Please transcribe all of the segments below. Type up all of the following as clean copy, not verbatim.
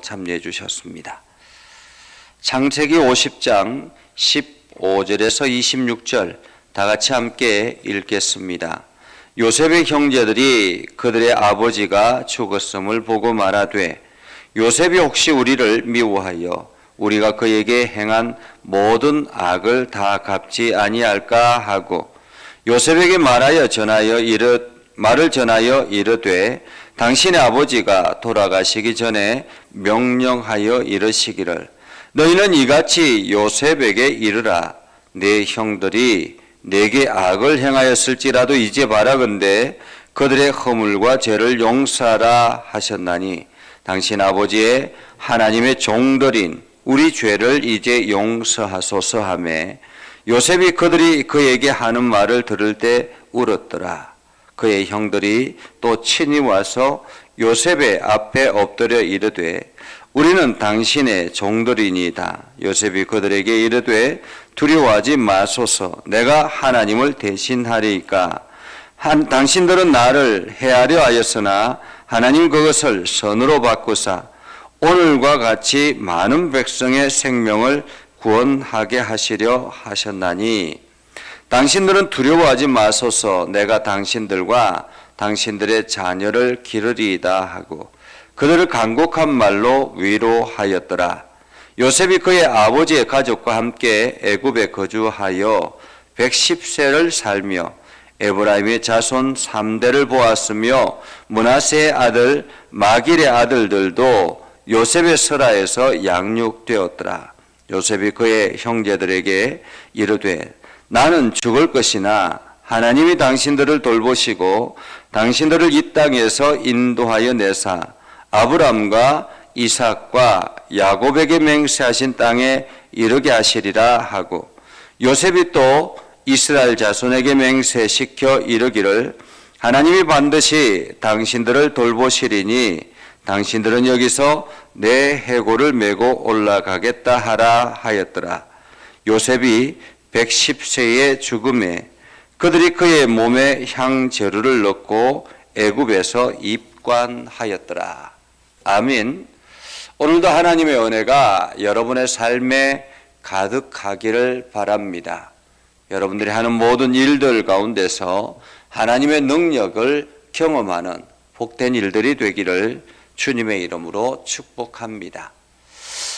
참여해 주셨습니다. 창세기 50장 15절에서 26절 다 같이 함께 읽겠습니다. 요셉의 형제들이 그들의 아버지가 죽었음을 보고 말하되 요셉이 혹시 우리를 미워하여 우리가 그에게 행한 모든 악을 다 갚지 아니할까 하고 요셉에게 말을 전하여 이르되 당신의 아버지가 돌아가시기 전에 명령하여 이르시기를 너희는 이같이 요셉에게 이르라 내 형들이 내게 악을 행하였을지라도 이제 바라건대 그들의 허물과 죄를 용서하라 하셨나니 당신 아버지의 하나님의 종들인 우리 죄를 이제 용서하소서 하매 요셉이 그들이 그에게 하는 말을 들을 때 울었더라. 그의 형들이 또 친히 와서 요셉의 앞에 엎드려 이르되 우리는 당신의 종들이니이다. 요셉이 그들에게 이르되 두려워하지 마소서. 내가 하나님을 대신하리이까. 당신들은 나를 해하려 하였으나 하나님 그것을 선으로 바꾸사 오늘과 같이 많은 백성의 생명을 구원하게 하시려 하셨나니 당신들은 두려워하지 마소서. 내가 당신들과 당신들의 자녀를 기르리이다 하고 그들을 간곡한 말로 위로하였더라. 요셉이 그의 아버지의 가족과 함께 애굽에 거주하여 110세를 살며 에브라임의 자손 3대를 보았으며 므낫세의 아들 마길의 아들들도 요셉의 설하에서 양육되었더라. 요셉이 그의 형제들에게 이르되 나는 죽을 것이나 하나님이 당신들을 돌보시고 당신들을 이 땅에서 인도하여 내사 아브람과 이삭과 야곱에게 맹세하신 땅에 이르게 하시리라 하고 요셉이 또 이스라엘 자손에게 맹세시켜 이르기를 하나님이 반드시 당신들을 돌보시리니 당신들은 여기서 내 해골을 메고 올라가겠다 하라 하였더라. 요셉이 110세의 죽음에 그들이 그의 몸에 향재료를 넣고 애굽에서 입관하였더라. 아멘. 오늘도 하나님의 은혜가 여러분의 삶에 가득하기를 바랍니다. 여러분들이 하는 모든 일들 가운데서 하나님의 능력을 경험하는 복된 일들이 되기를 주님의 이름으로 축복합니다.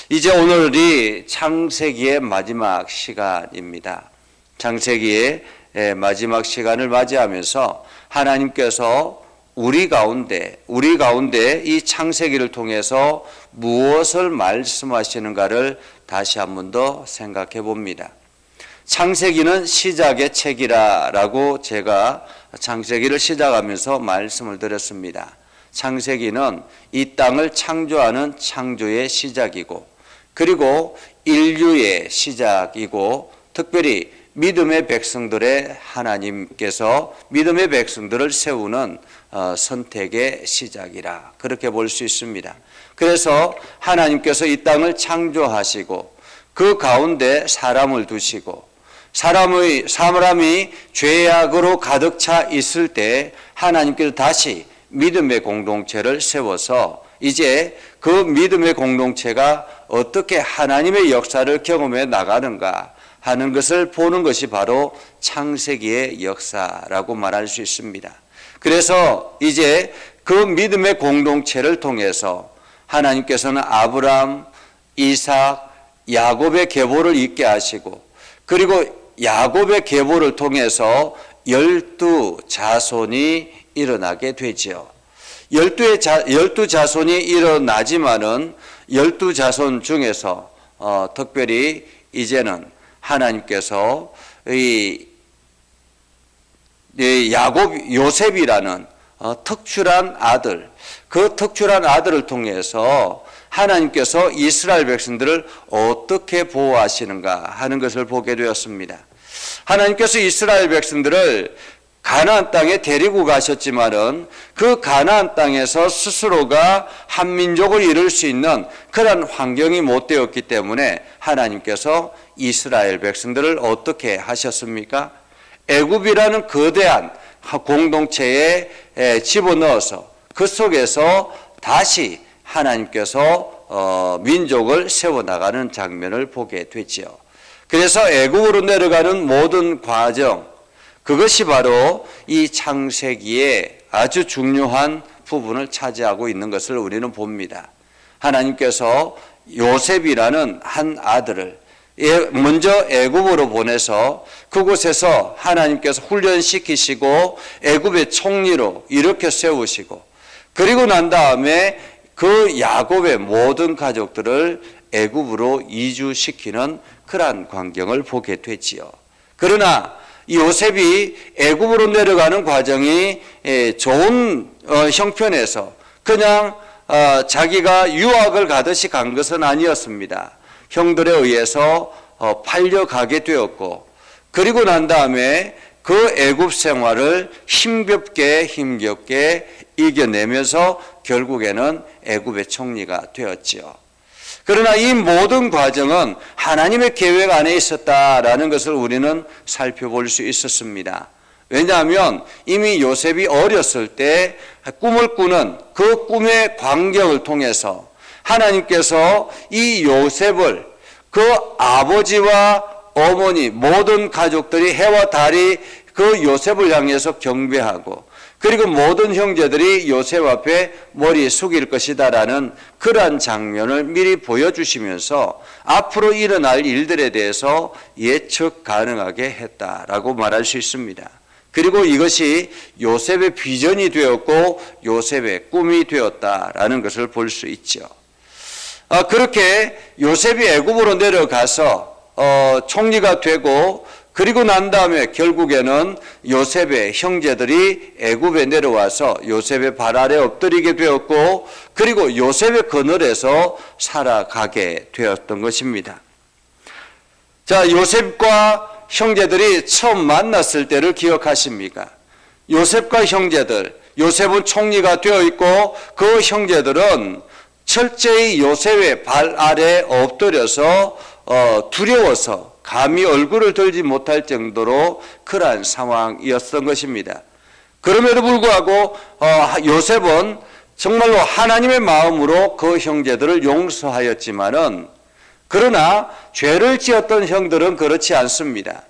이제 오늘이 창세기의 마지막 시간입니다. 창세기의 마지막 시간을 맞이하면서 하나님께서 우리 가운데 이 창세기를 통해서 무엇을 말씀하시는가를 다시 한 번 더 생각해 봅니다. 창세기는 시작의 책이라고 제가 창세기를 시작하면서 말씀을 드렸습니다. 창세기는 이 땅을 창조하는 창조의 시작이고 그리고 인류의 시작이고 특별히 믿음의 백성들의 하나님께서 믿음의 백성들을 세우는 선택의 시작이라 그렇게 볼 수 있습니다. 그래서 하나님께서 이 땅을 창조하시고 그 가운데 사람을 두시고 사람이 죄악으로 가득 차 있을 때 하나님께서 다시 믿음의 공동체를 세워서 이제 그 믿음의 공동체가 어떻게 하나님의 역사를 경험해 나가는가 하는 것을 보는 것이 바로 창세기의 역사라고 말할 수 있습니다. 그래서 이제 그 믿음의 공동체를 통해서 하나님께서는 아브람, 이삭, 야곱의 계보를 있게 하시고 그리고 야곱의 계보를 통해서 12자손이 일어나게 되지요. 12자손이 일어나지만은 12자손 중에서 특별히 이제는 하나님께서 요셉이라는 특출한 아들, 그 특출한 아들을 통해서 하나님께서 이스라엘 백성들을 어떻게 보호하시는가 하는 것을 보게 되었습니다. 하나님께서 이스라엘 백성들을 가나안 땅에 데리고 가셨지만은 그 가나안 땅에서 스스로가 한 민족을 이룰 수 있는 그런 환경이 못 되었기 때문에 하나님께서 이스라엘 백성들을 어떻게 하셨습니까? 애굽이라는 거대한 공동체에 집어넣어서 그 속에서 다시 하나님께서 민족을 세워나가는 장면을 보게 되지요. 그래서 애굽으로 내려가는 모든 과정, 그것이 바로 이 창세기의 아주 중요한 부분을 차지하고 있는 것을 우리는 봅니다. 하나님께서 요셉이라는 한 아들을 먼저 애굽으로 보내서 그곳에서 하나님께서 훈련시키시고 애굽의 총리로 이렇게 세우시고, 그리고 난 다음에 그 야곱의 모든 가족들을 애굽으로 이주시키는 그러한 광경을 보게 되지요. 그러나 요셉이 애굽으로 내려가는 과정이 좋은 형편에서 그냥 자기가 유학을 가듯이 간 것은 아니었습니다. 형들에 의해서 팔려가게 되었고, 그리고 난 다음에 그 애굽 생활을 힘겹게 이겨내면서 결국에는 애굽의 총리가 되었지요. 그러나 이 모든 과정은 하나님의 계획 안에 있었다라는 것을 우리는 살펴볼 수 있었습니다. 왜냐하면 이미 요셉이 어렸을 때 꿈을 꾸는 그 꿈의 광경을 통해서 하나님께서 이 요셉을 그 아버지와 어머니 모든 가족들이 해와 달이 그 요셉을 향해서 경배하고, 그리고 모든 형제들이 요셉 앞에 머리 숙일 것이다라는 그러한 장면을 미리 보여주시면서 앞으로 일어날 일들에 대해서 예측 가능하게 했다라고 말할 수 있습니다. 그리고 이것이 요셉의 비전이 되었고 요셉의 꿈이 되었다라는 것을 볼 수 있죠. 그렇게 요셉이 애굽으로 내려가서 총리가 되고, 그리고 난 다음에 결국에는 요셉의 형제들이 애굽에 내려와서 요셉의 발 아래 엎드리게 되었고, 그리고 요셉의 그늘에서 살아가게 되었던 것입니다. 자, 요셉과 형제들이 처음 만났을 때를 기억하십니까? 요셉과 형제들, 요셉은 총리가 되어 있고 그 형제들은 철저히 요셉의 발 아래 엎드려서 두려워서 감히 얼굴을 들지 못할 정도로 그러한 상황이었던 것입니다. 그럼에도 불구하고 요셉은 정말로 하나님의 마음으로 그 형제들을 용서하였지만은, 그러나 죄를 지었던 형들은 그렇지 않습니다.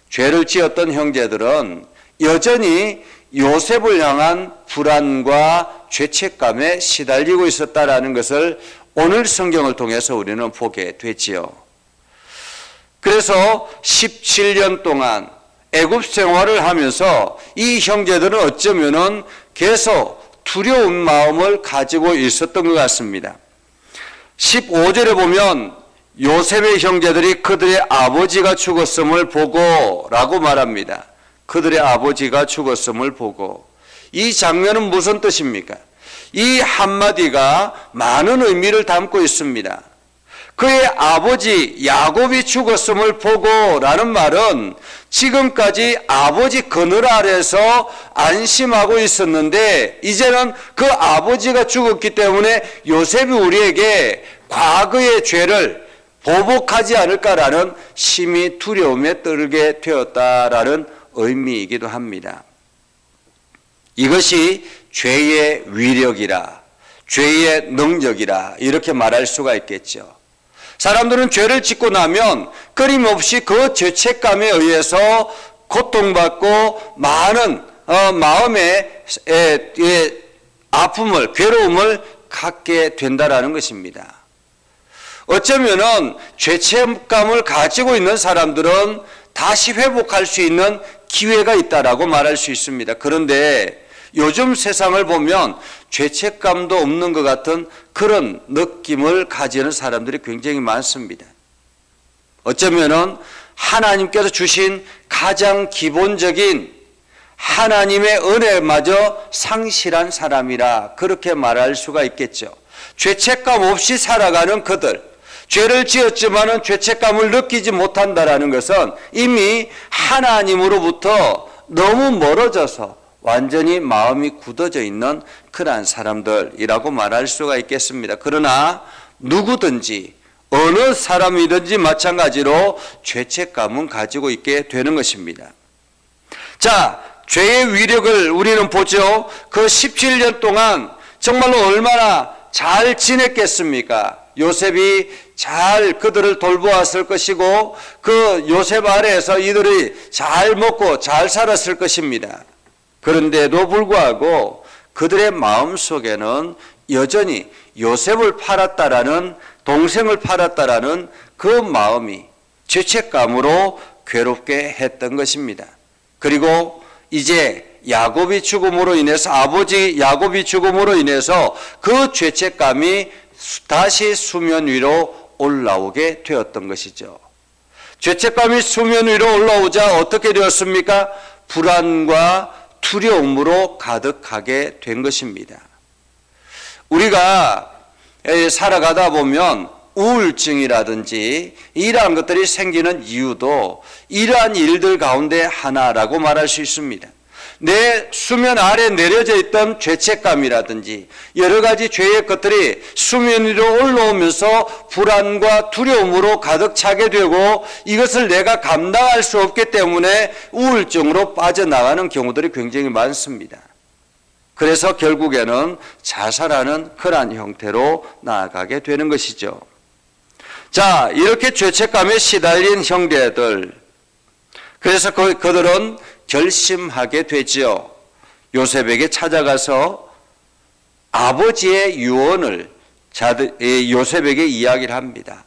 죄를 지었던 형제들은 여전히 요셉을 향한 불안과 죄책감에 시달리고 있었다라는 것을 오늘 성경을 통해서 우리는 보게 되지요. 그래서 17년 동안 애굽 생활을 하면서 이 형제들은 어쩌면은 계속 두려운 마음을 가지고 있었던 것 같습니다. 15절에 보면 요셉의 형제들이 그들의 아버지가 죽었음을 보고 라고 말합니다. 그들의 아버지가 죽었음을 보고. 이 장면은 무슨 뜻입니까? 이 한마디가 많은 의미를 담고 있습니다. 그의 아버지 야곱이 죽었음을 보고 라는 말은 지금까지 아버지 그늘 아래서 안심하고 있었는데, 이제는 그 아버지가 죽었기 때문에 요셉이 우리에게 과거의 죄를 보복하지 않을까라는 심히 두려움에 떨게 되었다라는 의미이기도 합니다. 이것이 죄의 위력이라, 죄의 능력이라 이렇게 말할 수가 있겠죠. 사람들은 죄를 짓고 나면 끊임없이 그 죄책감에 의해서 고통받고 많은 마음의 아픔을, 괴로움을 갖게 된다라는 것입니다. 어쩌면은 죄책감을 가지고 있는 사람들은 다시 회복할 수 있는 기회가 있다라고 말할 수 있습니다. 그런데 요즘 세상을 보면 죄책감도 없는 것 같은 그런 느낌을 가지는 사람들이 굉장히 많습니다. 어쩌면은 하나님께서 주신 가장 기본적인 하나님의 은혜마저 상실한 사람이라 그렇게 말할 수가 있겠죠. 죄책감 없이 살아가는 그들, 죄를 지었지만은 죄책감을 느끼지 못한다라는 것은 이미 하나님으로부터 너무 멀어져서 완전히 마음이 굳어져 있는 그러한 사람들이라고 말할 수가 있겠습니다. 그러나 누구든지 어느 사람이든지 마찬가지로 죄책감은 가지고 있게 되는 것입니다. 자, 죄의 위력을 우리는 보죠. 그 17년 동안 정말로 얼마나 잘 지냈겠습니까? 요셉이 잘 그들을 돌보았을 것이고 그 요셉 아래에서 이들이 잘 먹고 잘 살았을 것입니다. 그런데도 불구하고 그들의 마음속에는 여전히 요셉을 팔았다라는, 동생을 팔았다라는 그 마음이 죄책감으로 괴롭게 했던 것입니다. 그리고 이제 야곱이 죽음으로 인해서, 아버지 야곱이 죽음으로 인해서 그 죄책감이 다시 수면 위로 올라오게 되었던 것이죠. 죄책감이 수면 위로 올라오자 어떻게 되었습니까? 불안과 두려움으로 가득하게 된 것입니다. 우리가 살아가다 보면 우울증이라든지 이러한 것들이 생기는 이유도 이러한 일들 가운데 하나라고 말할 수 있습니다. 내 수면 아래 내려져 있던 죄책감이라든지 여러 가지 죄의 것들이 수면 위로 올라오면서 불안과 두려움으로 가득 차게 되고 이것을 내가 감당할 수 없기 때문에 우울증으로 빠져나가는 경우들이 굉장히 많습니다. 그래서 결국에는 자살하는 그러한 형태로 나아가게 되는 것이죠. 자, 이렇게 죄책감에 시달린 형제들, 그래서 그들은 결심하게 되지요. 요셉에게 찾아가서 아버지의 유언을 요셉에게 이야기를 합니다.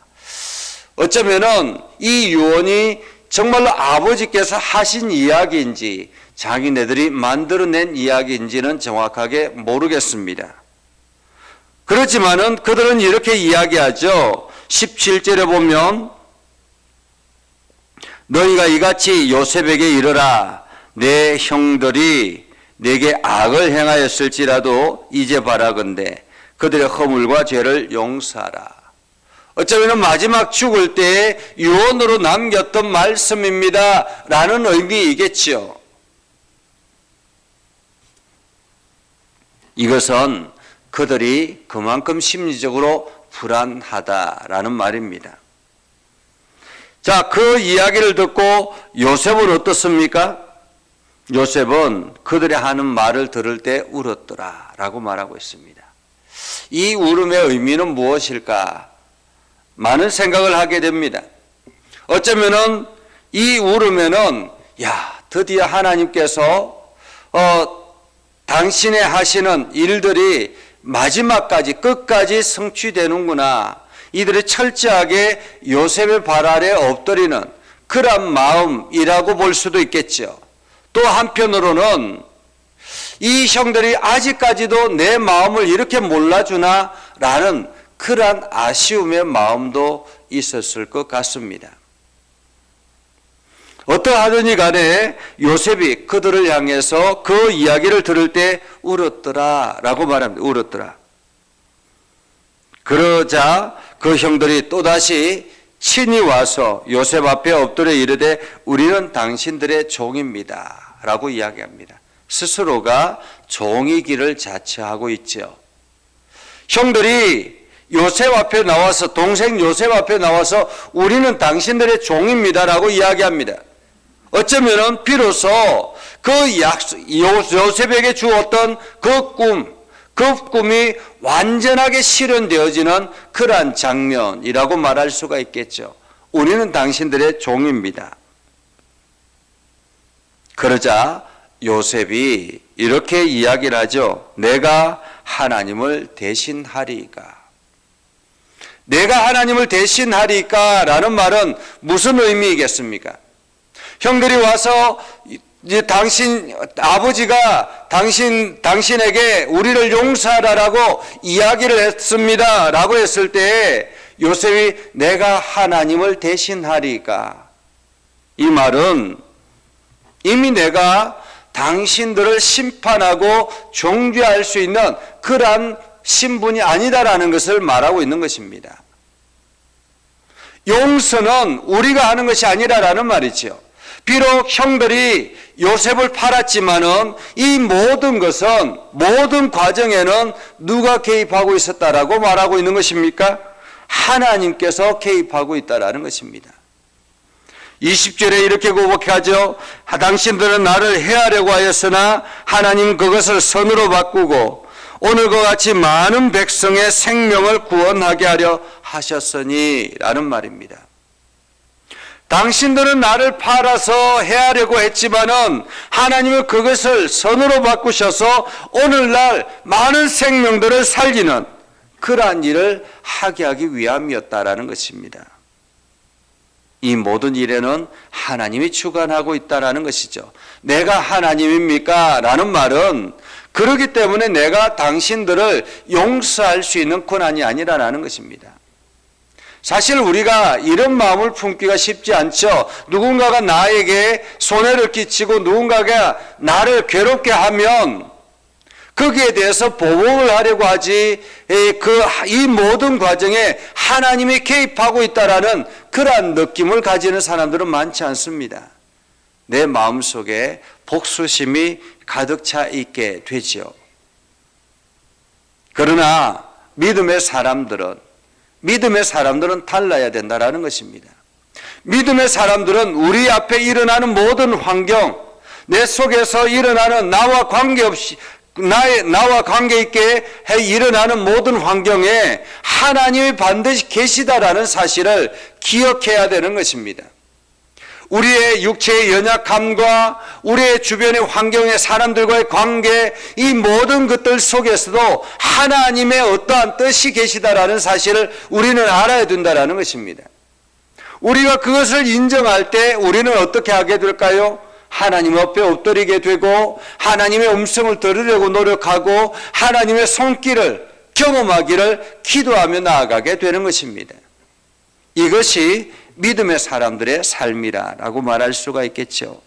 어쩌면은 이 유언이 정말로 아버지께서 하신 이야기인지 자기네들이 만들어낸 이야기인지는 정확하게 모르겠습니다. 그렇지만은 그들은 이렇게 이야기하죠. 17절에 보면 너희가 이같이 요셉에게 이르라. 내 형들이 내게 악을 행하였을지라도 이제 바라건대 그들의 허물과 죄를 용서하라. 어쩌면 마지막 죽을 때에 유언으로 남겼던 말씀입니다 라는 의미이겠지요. 이것은 그들이 그만큼 심리적으로 불안하다라는 말입니다. 자, 그 이야기를 듣고 요셉은 어떻습니까? 요셉은 그들이 하는 말을 들을 때 울었더라 라고 말하고 있습니다. 이 울음의 의미는 무엇일까? 많은 생각을 하게 됩니다. 어쩌면은 이 울음에는 드디어 하나님께서 당신의 하시는 일들이 마지막까지 끝까지 성취되는구나. 이들이 철저하게 요셉의 발 아래 엎드리는 그런 마음이라고 볼 수도 있겠죠. 또 한편으로는 이 형들이 아직까지도 내 마음을 이렇게 몰라주나 라는 그러한 아쉬움의 마음도 있었을 것 같습니다. 어떠하든지 간에 요셉이 그들을 향해서 그 이야기를 들을 때 울었더라 라고 말합니다. 울었더라. 그러자 그 형들이 또다시 친히 와서 요셉 앞에 엎드려 이르되 우리는 당신들의 종입니다 라고 이야기합니다. 스스로가 종이기를 자처하고 있죠. 형들이 요셉 앞에 나와서, 동생 요셉 앞에 나와서 우리는 당신들의 종입니다 라고 이야기합니다. 어쩌면은 비로소 요셉에게 주었던 그 꿈이 완전하게 실현되어지는 그러한 장면이라고 말할 수가 있겠죠. 우리는 당신들의 종입니다. 그러자 요셉이 이렇게 이야기를 하죠. 내가 하나님을 대신하리이까. 내가 하나님을 대신하리이까 라는 말은 무슨 의미이겠습니까? 형들이 와서 이제 아버지가 당신에게 우리를 용서하라라고 이야기를 했습니다 라고 했을 때 요셉이 내가 하나님을 대신하리까. 이 말은 이미 내가 당신들을 심판하고 정죄할 수 있는 그러한 신분이 아니다라는 것을 말하고 있는 것입니다. 용서는 우리가 하는 것이 아니라라는 말이죠. 비록 형들이 요셉을 팔았지만은 이 모든 것은, 모든 과정에는 누가 개입하고 있었다라고 말하고 있는 것입니까? 하나님께서 개입하고 있다라는 것입니다. 20절에 이렇게 고백하죠. 당신들은 나를 해하려고 하였으나 하나님 그것을 선으로 바꾸고 오늘과 같이 많은 백성의 생명을 구원하게 하려 하셨으니 라는 말입니다. 당신들은 나를 팔아서 해하려고 했지만은 하나님은 그것을 선으로 바꾸셔서 오늘날 많은 생명들을 살리는 그러한 일을 하게 하기 위함이었다라는 것입니다. 이 모든 일에는 하나님이 주관하고 있다라는 것이죠. 내가 하나님입니까? 라는 말은 그렇기 때문에 내가 당신들을 용서할 수 있는 권한이 아니라는 것입니다. 사실 우리가 이런 마음을 품기가 쉽지 않죠. 누군가가 나에게 손해를 끼치고 누군가가 나를 괴롭게 하면 거기에 대해서 보복을 하려고 하지, 이 모든 과정에 하나님이 개입하고 있다라는 그러한 느낌을 가지는 사람들은 많지 않습니다. 내 마음속에 복수심이 가득 차 있게 되죠. 그러나 믿음의 사람들은 달라야 된다라는 것입니다. 믿음의 사람들은 우리 앞에 일어나는 모든 환경, 내 속에서 일어나는 나와 관계있게 일어나는 모든 환경에 하나님이 반드시 계시다라는 사실을 기억해야 되는 것입니다. 우리의 육체의 연약함과 우리의 주변의 환경의 사람들과의 관계, 이 모든 것들 속에서도 하나님의 어떠한 뜻이 계시다라는 사실을 우리는 알아야 된다라는 것입니다. 우리가 그것을 인정할 때 우리는 어떻게 하게 될까요? 하나님 앞에 엎드리게 되고 하나님의 음성을 들으려고 노력하고 하나님의 손길을 경험하기를 기도하며 나아가게 되는 것입니다. 이것이 믿음의 사람들의 삶이라고 말할 수가 있겠죠.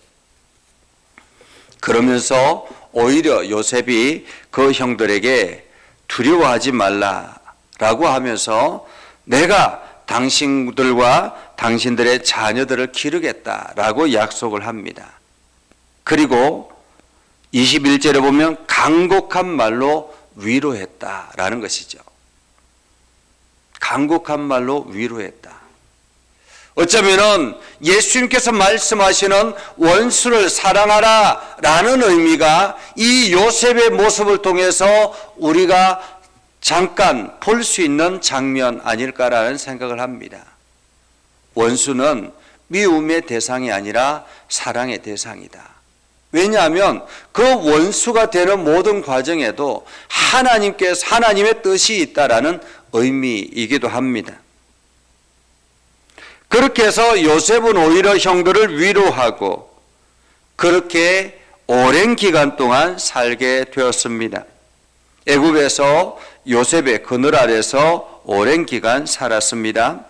그러면서 오히려 요셉이 그 형들에게 두려워하지 말라라고 하면서 내가 당신들과 당신들의 자녀들을 기르겠다라고 약속을 합니다. 그리고 21절에 보면 간곡한 말로 위로했다라는 것이죠. 간곡한 말로 위로했다. 어쩌면은 예수님께서 말씀하시는 원수를 사랑하라 라는 의미가 이 요셉의 모습을 통해서 우리가 잠깐 볼 수 있는 장면 아닐까라는 생각을 합니다. 원수는 미움의 대상이 아니라 사랑의 대상이다. 왜냐하면 그 원수가 되는 모든 과정에도 하나님의 뜻이 있다라는 의미이기도 합니다. 그렇게 해서 요셉은 오히려 형들을 위로하고 그렇게 오랜 기간 동안 살게 되었습니다. 애굽에서 요셉의 그늘 아래서 오랜 기간 살았습니다.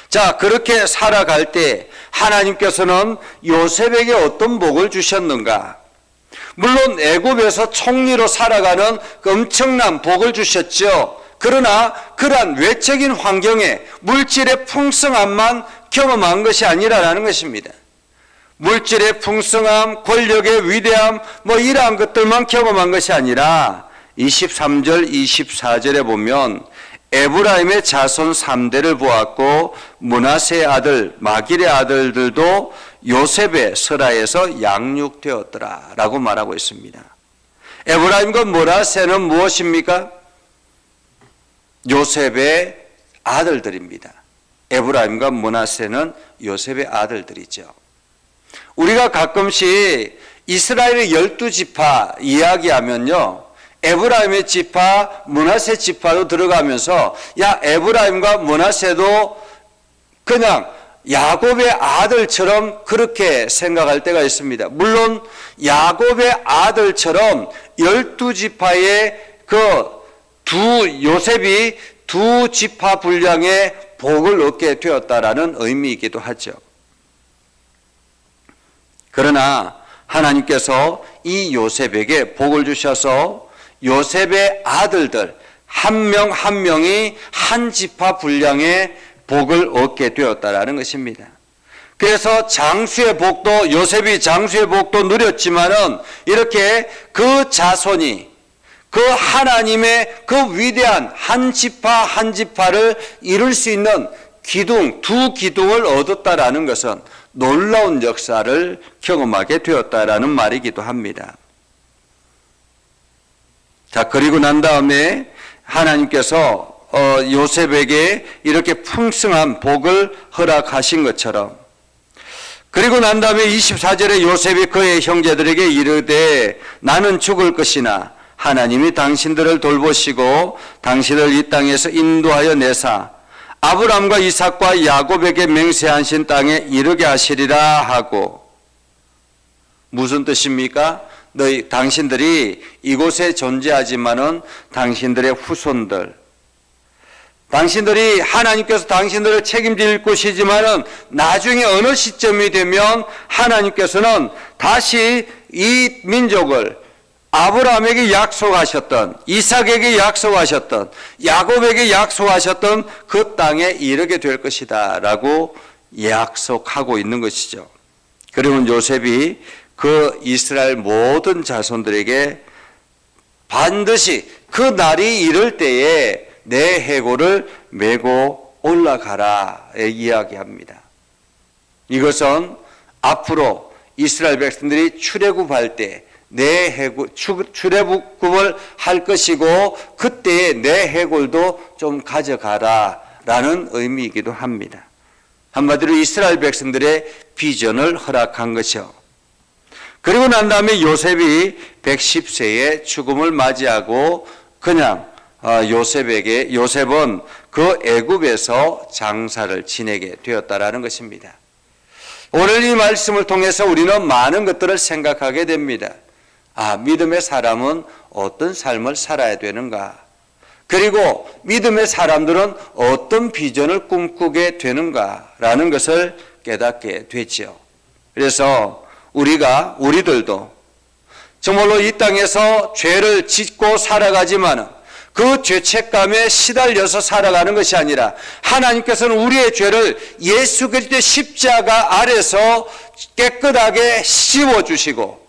자, 그렇게 살아갈 때 하나님께서는 요셉에게 어떤 복을 주셨는가? 물론 애굽에서 총리로 살아가는 엄청난 복을 주셨죠. 그러나 그러한 외적인 환경에 물질의 풍성함만 경험한 것이 아니라는 것입니다. 물질의 풍성함, 권력의 위대함, 이러한 것들만 경험한 것이 아니라 23절, 24절에 보면 에브라임의 자손 3대를 보았고 므낫세의 아들 마길의 아들들도 요셉의 설하에서 양육되었더라 라고 말하고 있습니다. 에브라임과 므낫세는 무엇입니까? 요셉의 아들들입니다. 에브라임과 므낫세는 요셉의 아들들이죠. 우리가 가끔씩 이스라엘의 12지파 이야기하면요, 에브라임의 지파, 므낫세 지파도 들어가면서 에브라임과 므낫세도 그냥 야곱의 아들처럼 그렇게 생각할 때가 있습니다. 물론 야곱의 아들처럼 12지파의 요셉이 두 지파 분량의 복을 얻게 되었다라는 의미이기도 하죠. 그러나 하나님께서 이 요셉에게 복을 주셔서 요셉의 아들들 한 명 한 명이 한 지파 분량의 복을 얻게 되었다라는 것입니다. 그래서 장수의 복도 요셉이 장수의 복도 누렸지만은 이렇게 그 자손이 그 하나님의 그 위대한 한 지파 한 지파를 이룰 수 있는 기둥, 두 기둥을 얻었다라는 것은 놀라운 역사를 경험하게 되었다라는 말이기도 합니다. 자, 그리고 난 다음에 하나님께서 요셉에게 이렇게 풍성한 복을 허락하신 것처럼, 그리고 난 다음에 24절에 요셉이 그의 형제들에게 이르되 나는 죽을 것이나 하나님이 당신들을 돌보시고 당신을 이 땅에서 인도하여 내사 아브람과 이삭과 야곱에게 맹세하신 땅에 이르게 하시리라 하고. 무슨 뜻입니까? 당신들이 이곳에 존재하지만은 당신들의 후손들, 당신들이 하나님께서 당신들을 책임질 곳이지만은 나중에 어느 시점이 되면 하나님께서는 다시 이 민족을 아브라함에게 약속하셨던, 이삭에게 약속하셨던, 야곱에게 약속하셨던 그 땅에 이르게 될 것이다 라고 약속하고 있는 것이죠. 그러면 요셉이 그 이스라엘 모든 자손들에게 반드시 그 날이 이를 때에 내 해골을 메고 올라가라 이야기합니다. 이것은 앞으로 이스라엘 백성들이 출애굽할 때 내 해골, 출애굽을 할 것이고 그때에 내 해골도 좀 가져가라 라는 의미이기도 합니다. 한마디로 이스라엘 백성들의 비전을 허락한 것이요. 그리고 난 다음에 요셉이 110세에 죽음을 맞이하고 그냥 요셉은 그 애굽에서 장사를 지내게 되었다라는 것입니다. 오늘 이 말씀을 통해서 우리는 많은 것들을 생각하게 됩니다. 믿음의 사람은 어떤 삶을 살아야 되는가? 그리고 믿음의 사람들은 어떤 비전을 꿈꾸게 되는가라는 것을 깨닫게 되지요. 그래서 우리들도 정말로 이 땅에서 죄를 짓고 살아가지만은 그 죄책감에 시달려서 살아가는 것이 아니라 하나님께서는 우리의 죄를 예수 그리스도의 십자가 아래서 깨끗하게 씌워주시고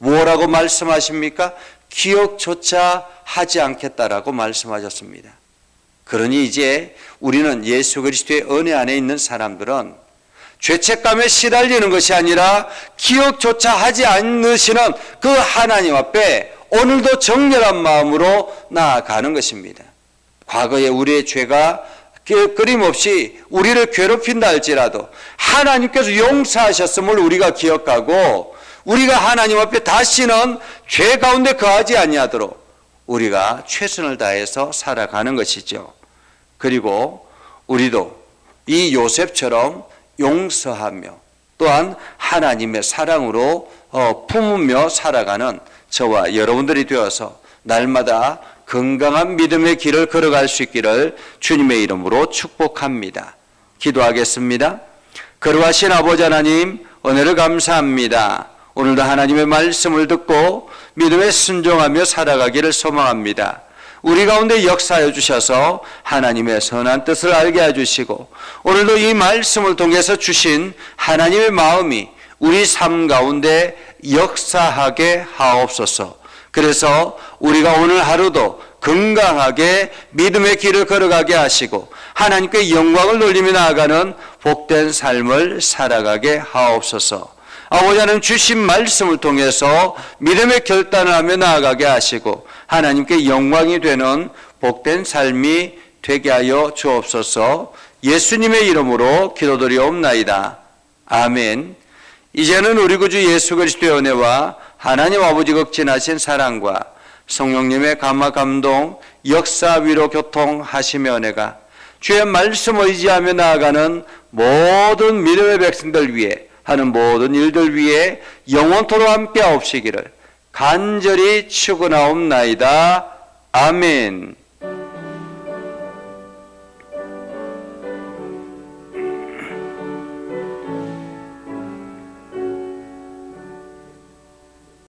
뭐라고 말씀하십니까? 기억조차 하지 않겠다라고 말씀하셨습니다. 그러니 이제 우리는 예수 그리스도의 은혜 안에 있는 사람들은 죄책감에 시달리는 것이 아니라 기억조차 하지 않으시는 그 하나님 앞에 오늘도 정렬한 마음으로 나아가는 것입니다. 과거에 우리의 죄가 끊임없이 우리를 괴롭힌다 할지라도 하나님께서 용서하셨음을 우리가 기억하고 우리가 하나님 앞에 다시는 죄 가운데 거하지 아니하도록 우리가 최선을 다해서 살아가는 것이죠. 그리고 우리도 이 요셉처럼 용서하며 또한 하나님의 사랑으로 품으며 살아가는 저와 여러분들이 되어서 날마다 건강한 믿음의 길을 걸어갈 수 있기를 주님의 이름으로 축복합니다. 기도하겠습니다. 거룩하신 아버지 하나님, 은혜를 감사합니다. 오늘도 하나님의 말씀을 듣고 믿음에 순종하며 살아가기를 소망합니다. 우리 가운데 역사해 주셔서 하나님의 선한 뜻을 알게 해주시고 오늘도 이 말씀을 통해서 주신 하나님의 마음이 우리 삶 가운데 역사하게 하옵소서. 그래서 우리가 오늘 하루도 건강하게 믿음의 길을 걸어가게 하시고 하나님께 영광을 돌리며 나아가는 복된 삶을 살아가게 하옵소서. 아버지 하나님 주신 말씀을 통해서 믿음의 결단을 하며 나아가게 하시고 하나님께 영광이 되는 복된 삶이 되게 하여 주옵소서. 예수님의 이름으로 기도드리옵나이다. 아멘. 이제는 우리 구주 예수 그리스도의 은혜와 하나님 아버지 극진하신 사랑과 성령님의 감화 감동 역사 위로 교통하시며 은혜가 주의 말씀 의지하며 나아가는 모든 믿음의 백성들 위해 하는 모든 일들 위해 영원토록 함께 하옵시기를 간절히 축원하옵나이다. 아멘.